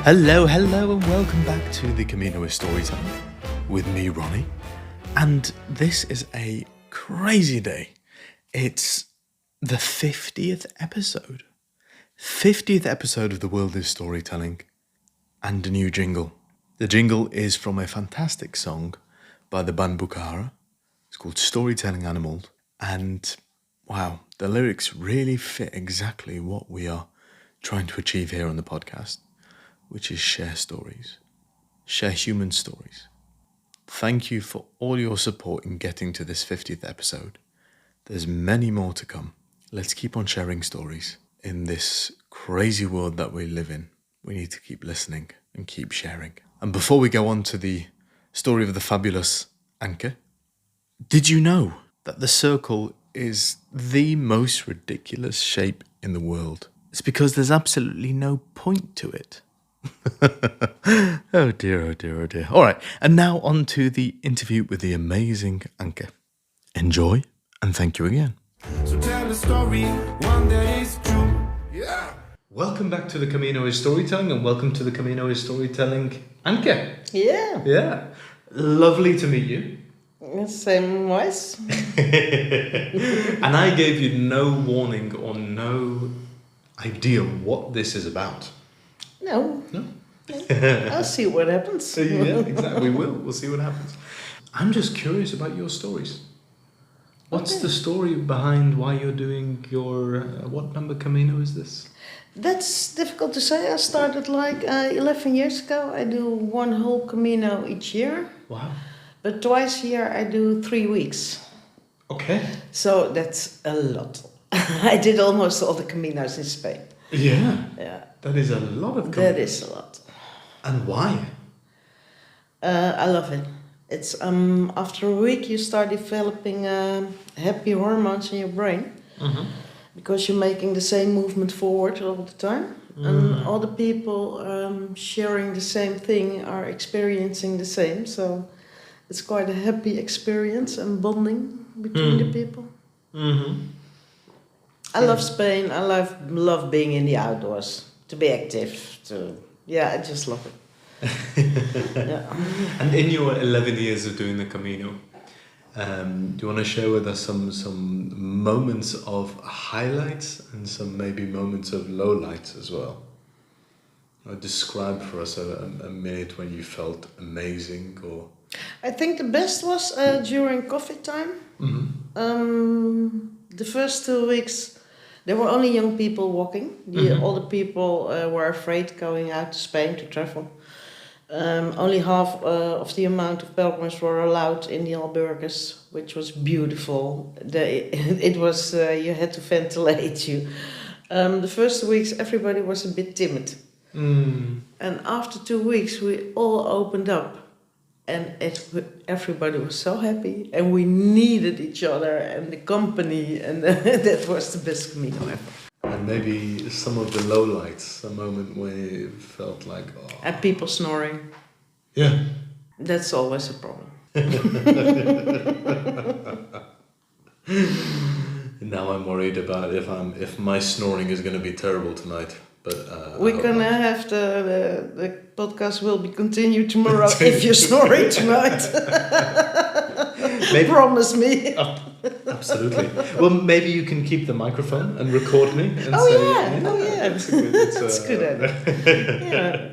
Hello, and welcome back to the Camino Storytelling with me, Ronni. And this is a crazy day. It's the 50th episode. 50th episode of The World is Storytelling. And a new jingle. The jingle is from a fantastic song by the band Bukhara. It's called Storytelling Animals. And wow, the lyrics really fit exactly what we are trying to achieve here on the podcast, which is share stories, share human stories. Thank you for all your support in getting to this 50th episode. There's many more to come. Let's keep on sharing stories. In this crazy world that we live in, we need to keep listening and keep sharing. And before we go on to the story of the fabulous Anke, did you know that the circle is the most ridiculous shape in the world? It's because there's absolutely no point to it. Oh dear. All right, and now on to the interview with the amazing Anke. Enjoy, and thank you again. So tell a story, one that is true. Yeah. Welcome back to the Camino is Storytelling, and welcome to the Camino is Storytelling, Anke. Yeah. Lovely to meet you. Same wise. And I gave you no warning or no idea what this is about. No. I'll see what happens. Yeah, exactly. We'll see what happens. I'm just curious about your stories. What's the story behind why you're doing your... what number Camino is this? That's difficult to say. I started 11 years ago. I do one whole Camino each year. Wow. But twice a year I do 3 weeks. Okay. So that's a lot. I did almost all the Caminos in Spain. Yeah. Yeah. That is a lot of Caminos. That is a lot. And why? I love it. It's after a week you start developing happy hormones in your brain. Mm-hmm. Because you're making the same movement forward all the time. And all the people sharing the same thing are experiencing the same. So it's quite a happy experience and bonding between the people. Mm-hmm. I love Spain. I love being in the outdoors, to be active. I just love it. Yeah. And in your 11 years of doing the Camino, do you want to share with us some moments of highlights and some maybe moments of lowlights as well? Or describe for us a minute when you felt amazing or... I think the best was during coffee time. Mm-hmm. The first 2 weeks, there were only young people walking. All the people were afraid going out to Spain to travel. Only half of the amount of pilgrims were allowed in the albergues, which was beautiful. It was you had to ventilate you. The first 2 weeks, everybody was a bit timid. And after 2 weeks, we all opened up. And everybody was so happy, and we needed each other and the company, and that was the best Camino ever. And maybe some of the lowlights, a moment where you felt like... Oh. And people snoring. Yeah. That's always a problem. Now I'm worried about if my snoring is going to be terrible tonight. But we're gonna have the podcast will be continued tomorrow if you're snoring tonight. Promise me. Absolutely. Well, maybe you can keep the microphone and record me. And That's good idea.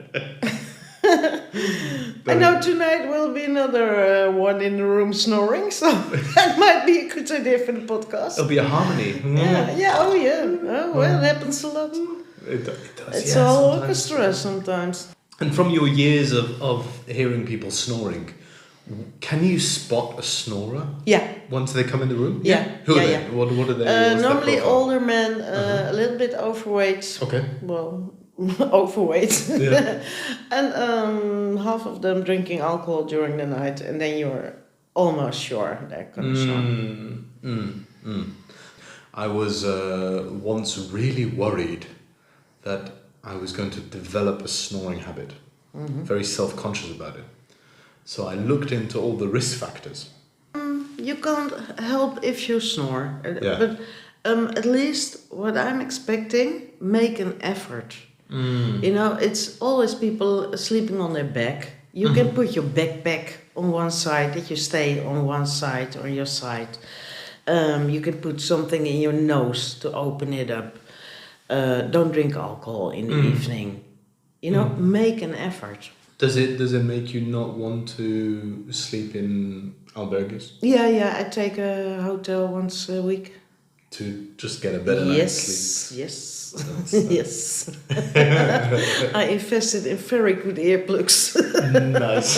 I know tonight will be another one in the room snoring, so that might be a good idea for the podcast. It'll be a harmony. Yeah. It happens a lot. It does. It's a whole orchestra sometimes. And from your years of hearing people snoring, can you spot a snorer? Yeah. Once they come in the room? Yeah. Who are they? What are they? Normally older men, a little bit overweight. Okay. Well, overweight. Yeah. And half of them drinking alcohol during the night, and then you're almost sure they're going to snore. I was once really worried that I was going to develop a snoring habit. Very self-conscious about it. So I looked into all the risk factors. You can't help if you snore. Yeah. But at least what I'm expecting, make an effort. You know, it's always people sleeping on their back. You can put your backpack on one side, that you stay on one side or your side. You can put something in your nose to open it up. Don't drink alcohol in the evening. You know, make an effort. Does it make you not want to sleep in albergues? Yeah, I take a hotel once a week. To just get a better night's sleep? Yes. Yes. I invested in very good earplugs. Nice.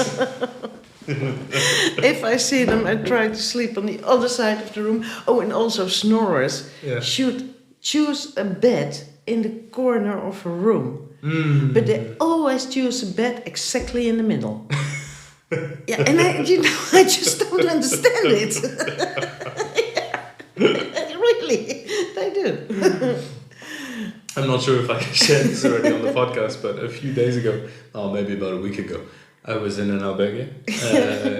If I see them, I try to sleep on the other side of the room. Oh, and also snorers should choose a bed in the corner of a room. But they always choose a bed exactly in the middle. Yeah, and I just don't understand it. Really, they do. I'm not sure if I can share this already on the podcast, but a few days ago, or maybe about a week ago, I was in an albergue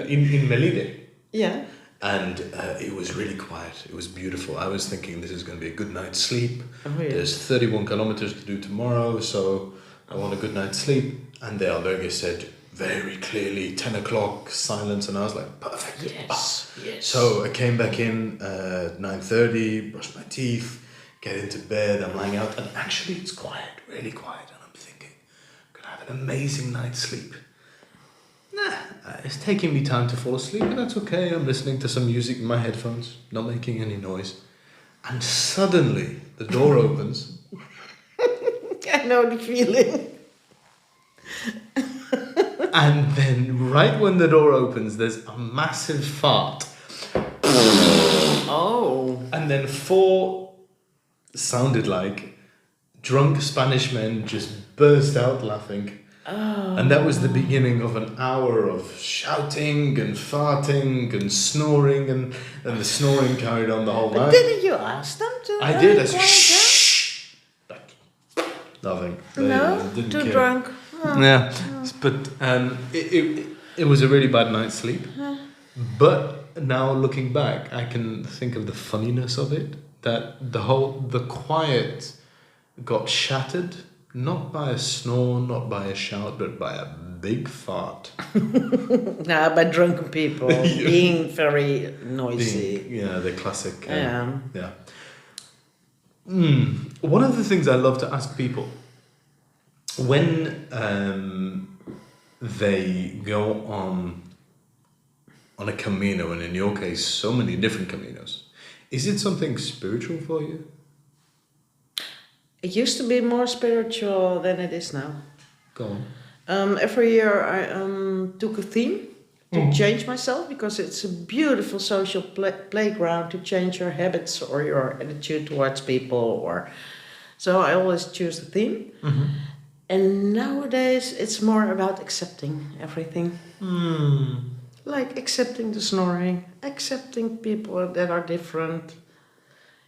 in Melide. Yeah. And it was really quiet. It was beautiful. I was thinking this is going to be a good night's sleep. Oh, yeah. There's 31 kilometers to do tomorrow, so I want a good night's sleep. And the albergue said very clearly 10 o'clock, silence, and I was like, perfect. Yes. So I came back in at 9:30, brushed my teeth, get into bed, I'm lying out, and actually it's quiet, really quiet, and I'm thinking, I'm going to have an amazing night's sleep. It's taking me time to fall asleep, but that's okay. I'm listening to some music in my headphones, not making any noise. And suddenly, the door opens. I know the feeling. And then, right when the door opens, there's a massive fart. Oh. And then 4 sounded like drunk Spanish men just burst out laughing. Oh. And that was the beginning of an hour of shouting and farting and snoring, and the snoring carried on the whole night. Didn't you ask them to? I did. I quiet said, shh. Nothing. They didn't too care. drunk. Oh. Yeah, but it was a really bad night's sleep. But now looking back, I can think of the funniness of it. That the quiet got shattered. Not by a snore, not by a shout, but by a big fart. By drunken people being very noisy. The classic. Yeah. One of the things I love to ask people when they go on a Camino, and in your case, so many different Caminos, is it something spiritual for you? It used to be more spiritual than it is now. Go on. Every year I took a theme to change myself, because it's a beautiful social playground to change your habits or your attitude towards people. So I always choose a theme. Mm-hmm. And nowadays it's more about accepting everything. Like accepting the snoring, accepting people that are different.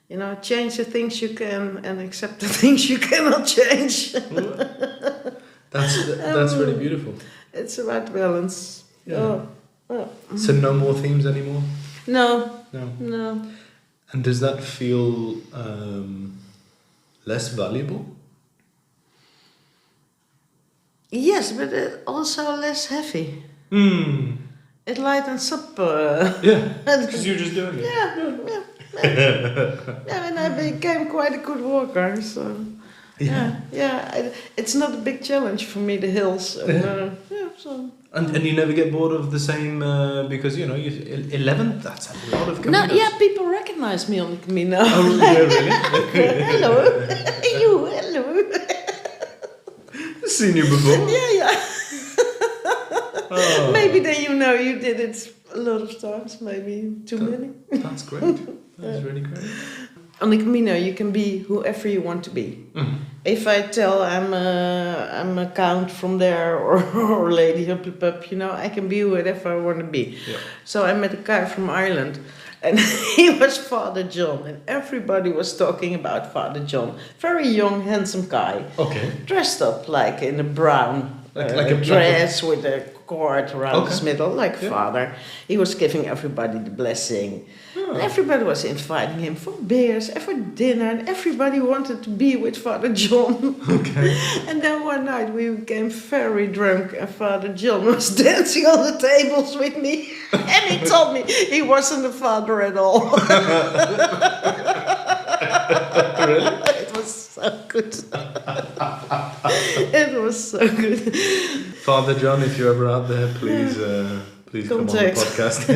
You know, change the things you can and accept the things you cannot change. That's really beautiful. It's about balance. Yeah. So no more themes anymore? No. And does that feel less valuable? Yes, but also less heavy. It lightens up. Because you're just doing it. Yeah. And I became quite a good walker, so it's not a big challenge for me, the hills. And you never get bored of the same because you 11. That's a lot of Caminos. People recognize me on the Camino. Oh really? Hello, hello. Seen you before? Yeah. Oh. Maybe then you did it a lot of times, maybe too many. That's great. That's really great. On the Camino, you can be whoever you want to be. If I tell I'm a count from there or lady up, I can be whatever I want to be. Yeah. So I met a guy from Ireland, and he was Father John, and everybody was talking about Father John. Very young, handsome guy. Okay. Dressed up like in a brown like a dress with a cord around his middle, like father. He was giving everybody the blessing. And everybody was inviting him for beers and for dinner, and everybody wanted to be with Father John. Okay. And then one night we became very drunk, and Father John was dancing on the tables with me, and he told me he wasn't a father at all. Really? It was so good. It was so good. Father John, if you're ever out there, please come on the podcast.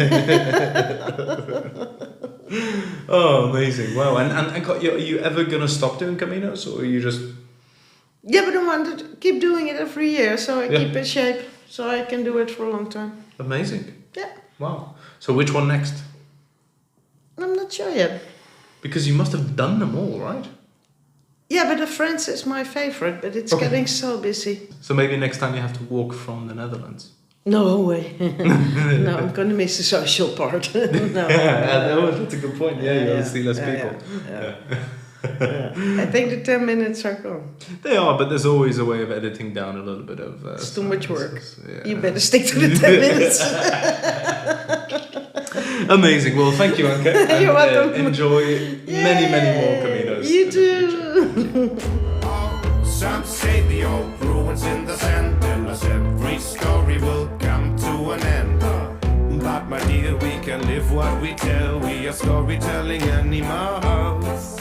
Oh, amazing. Wow. And are you ever going to stop doing Caminos, or are you just... Yeah, but I want to keep doing it every year, so I keep in shape, so I can do it for a long time. Amazing. Yeah. Wow. So which one next? I'm not sure yet. Because you must have done them all, right? Yeah, but the France is my favorite, but it's getting so busy. So maybe next time you have to walk from the Netherlands. No way. No, I'm going to miss the social part. No. That's a good point. Yeah, you'll see less people. I think the 10 minutes are gone. They are, but there's always a way of editing down a little bit of... it's too much work. Yeah. You better stick to the 10 minutes. Amazing. Well, thank you, Anke. You're welcome. Enjoy many more Caminos. You too. Some say the old ruins in the sand, tell us every story will come to an end. But my dear, we can live what we tell. We are storytelling animals.